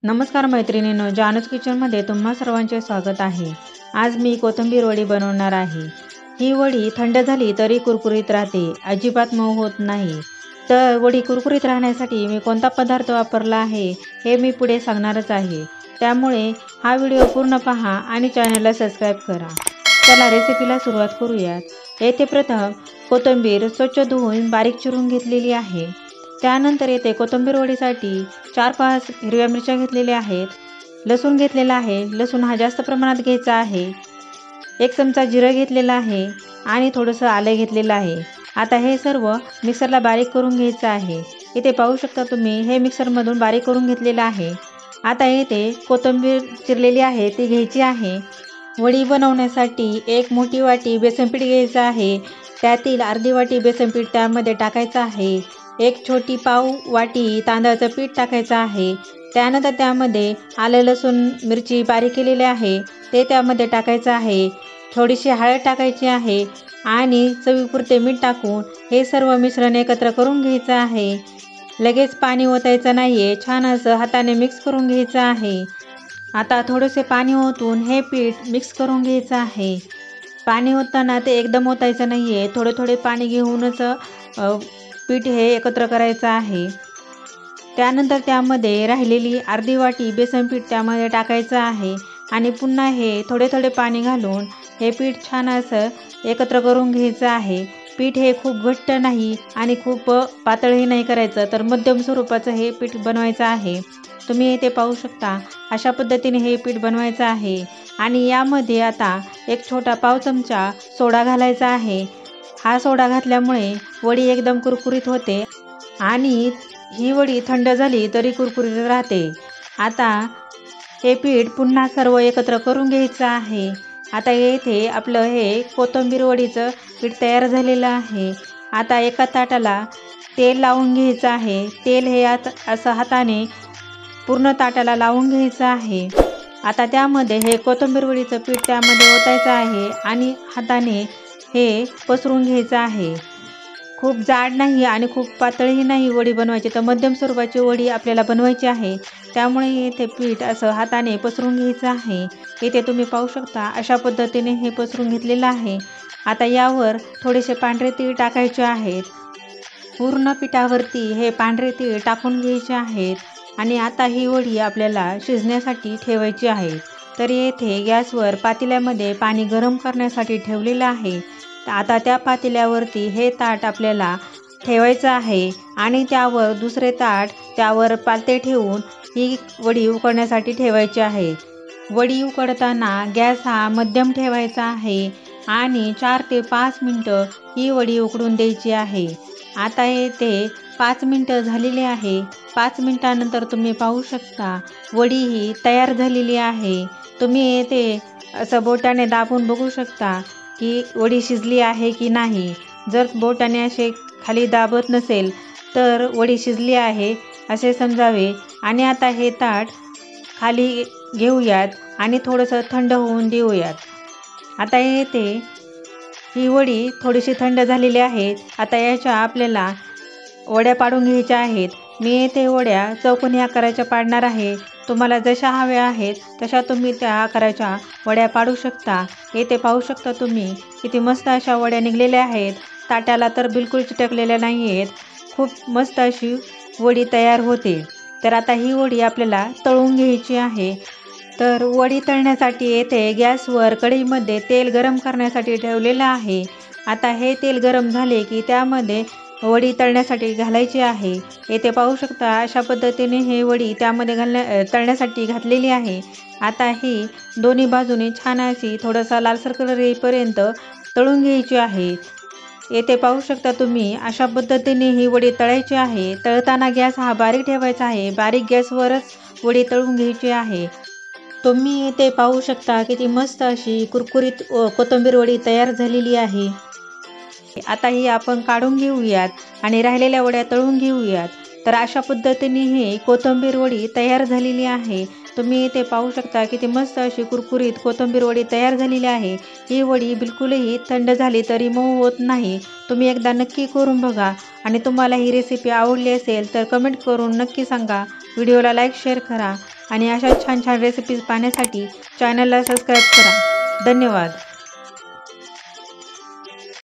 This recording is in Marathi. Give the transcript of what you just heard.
नमस्कार मैत्रिणींनो, जानूज किचनमध्ये तुम्हा सर्वांचे स्वागत आहे। आज मी कोथिंबीर वडी बनवणार आहे। ही वडी थंड झाली तरी कुरकुरीत राहते, अजिबात मऊ होत नाही। तर वडी कुरकुरीत राहण्यासाठी मी कोणता पदार्थ वापरला आहे हे मी पुढे सांगणारच आहे। त्यामुळे हा व्हिडिओ पूर्ण पहा आणि चॅनलला सबस्क्राईब करा। चला रेसिपीला सुरुवात करूयात। येथे प्रथम कोथिंबीर स्वच्छ धुवून बारीक चिरून घेतलेली आहे। त्यानंतर येथे कोथिंबीर वडीसाठी 4-5 हिरव्या मिरच्या घेतलेल्या आहेत। लसूण घेतलेला आहे, लसूण हा जास्त प्रमाणात घ्यायचा आहे। 1 चमचा जिरं घेतलेला आहे आणि थोडंसं आलं घेतलेलं आहे। आता हे सर्व मिक्सरला बारीक करून घ्यायचं आहे। इथे पाहू शकता तुम्ही हे मिक्सरमधून बारीक करून घेतलेलं आहे। आता येथे कोथिंबीर चिरलेली आहे ती घ्यायची आहे। वडी बनवण्यासाठी 1 मोठी वाटी बेसन पीठ घ्यायचं आहे। त्यातील अर्धी वाटी बेसन पीठ त्यामध्ये टाकायचं आहे। 1 छोटी पाव वाटी तांदळाचं पीठ टाकायचं आहे। त्यानंतर त्यामध्ये आलं लसूण मिरची बारीक केलेली आहे ते त्यामध्ये टाकायचं आहे। थोडीशी हळद टाकायची आहे आणि चवीपुरते मीठ टाकून हे सर्व मिश्रण एकत्र करून घ्यायचं आहे। लगेच पाणी ओतायचं नाहीये, छान असं हाताने मिक्स करून घ्यायचं आहे। आता थोडेसे पाणी ओतून हे पीठ मिक्स करून घ्यायचं आहे। पाणी ओतताना ते एकदम ओतायचं नाहीये, थोडे थोडे पाणी घेऊनच पीठ हे एकत्र करायचं आहे। त्यानंतर त्यामध्ये राहिलेली अर्धी वाटी बेसन पीठ त्यामध्ये टाकायचं आहे आणि पुन्हा हे थोडे थोडे पाणी घालून हे पीठ छान असं एकत्र करून घ्यायचं आहे। पीठ हे खूप घट्ट नाही आणि खूप पातळही नाही करायचं, तर मध्यम स्वरूपाचं हे पीठ बनवायचं आहे। तुम्ही इथे पाहू शकता अशा पद्धतीने हे पीठ बनवायचं आहे। आणि यामध्ये आता 1 छोटा पाव चमचा सोडा घालायचा आहे। हा सोडा घातल्यामुळे वडी एकदम कुरकुरीत होते आणि ही वडी थंड झाली तरी कुरकुरीत राहते। आता हे पीठ पुन्हा सर्व एकत्र करून घ्यायचं आहे। आता येथे आपलं हे कोथिंबीर वडीचं पीठ तयार झालेलं आहे। आता एका ताटाला तेल लावून घ्यायचं आहे। तेल हे असं हाताने पूर्ण ताटाला लावून घ्यायचं आहे। आता त्यामध्ये हे कोथिंबीर वडीचं पीठ त्यामध्ये ओतायचं आहे आणि हाताने हे पसरून घ्यायचं आहे। खूप जाड नाही आणि खूप पातळही नाही वडी बनवायची, तर मध्यम स्वरूपाची वडी आपल्याला बनवायची आहे। त्यामुळे इथे पीठ असं हाताने पसरून घ्यायचं आहे। इथे तुम्ही पाहू शकता अशा पद्धतीने हे पसरून घेतलेलं आहे। आता यावर थोडेसे पांढरे तीळ टाकायचे आहेत। पूर्ण पिठावरती हे पांढरे तीळ टाकून घ्यायचे आहेत आणि आता ही वडी आपल्याला शिजण्यासाठी ठेवायची आहे। तर येथे गॅसवर पातेल्यामध्ये पाणी गरम करण्यासाठी ठेवलेलं आहे। आता त्या पातेल्यावरती हे ताट आपल्याला ठेवायचं आहे आणि त्यावर दुसरे ताट त्यावर पातेले ठेवून ही वडी उकळण्यासाठी ठेवायची आहे। वडी उकळताना गॅस हा मध्यम ठेवायचा आहे आणि 4 ते 5 मिनिटं ही वडी उकडून द्यायची आहे। आता येथे 5 मिनिटं झालेली आहे। 5 मिनिटानंतर तुम्ही पाहू शकता वडी ही तयार झालेली आहे। तुम्ही येथे असं बोटाने दाबून बघू शकता की वडी शिजली आहे की नाही। जर बोटाने असे खाली दाबत नसेल तर वडी शिजली आहे असे समजावे। आणि आता हे ताट खाली घेऊयात आणि थोडंसं थंड होऊन देऊयात। आता येथे ही वडी थोडीशी थंड झालेली आहे। आता याच्या आपल्याला वड्या पाडून घ्यायच्या आहेत। मी येथे वड्या चौकोनी आकाराच्या पाडणार आहे। तुम्हाला जशा हव्या आहेत तशा तुम्ही त्या आकाराच्या वड्या पाडू शकता। येथे पाहू शकता तुम्ही किती मस्त अशा वड्या निघलेल्या आहेत। ताटाला तर बिलकुल चिटकलेल्या नाही आहेत। खूप मस्त अशी वडी तयार होते। तर आता ही वडी आपल्याला तळून घ्यायची आहे। तर वडी तळण्यासाठी येथे गॅसवर कढईमध्ये तेल गरम करण्यासाठी ठेवलेलं आहे। आता हे तेल गरम झाले की त्यामध्ये वडी तळण्यासाठी घालायची आहे। येथे पाहू शकता अशा पद्धतीने हे वडी त्यामध्ये तळण्यासाठी घातलेली आहे। आता ही दोन्ही बाजूने छान अशी थोडासा लालसर कलर येईपर्यंत तळून घ्यायची आहे। येथे पाहू शकता तुम्ही अशा पद्धतीने ही वडी तळायची आहे। तळताना गॅस हा बारीक ठेवायचा आहे। बारीक गॅसवरच वडी तळून घ्यायची आहे। तुम्ही येथे पाहू शकता किती मस्त अशी कुरकुरीत कोथिंबीर वडी तयार झालेली आहे। आता ही आपण काढून घेऊयात आणि राहिलेल्या वड्या तळून घेऊयात। तर अशा पद्धतीने ही कोथिंबीर वडी तयार झालेली आहे। तुम्ही इथे पाहू शकता किती मस्त अशी कुरकुरीत कोथिंबीर वडी तयार झालेली आहे। ही वडी बिलकुलही थंड झाली तरी मऊ होत नाही। तुम्ही एकदा नक्की करून बघा आणि तुम्हाला ही रेसिपी आवडली असेल तर कमेंट करून नक्की सांगा। व्हिडिओला लाईक शेअर करा आणि अशा छान छान रेसिपीज पाहण्यासाठी चॅनलला सबस्क्राईब करा। धन्यवाद।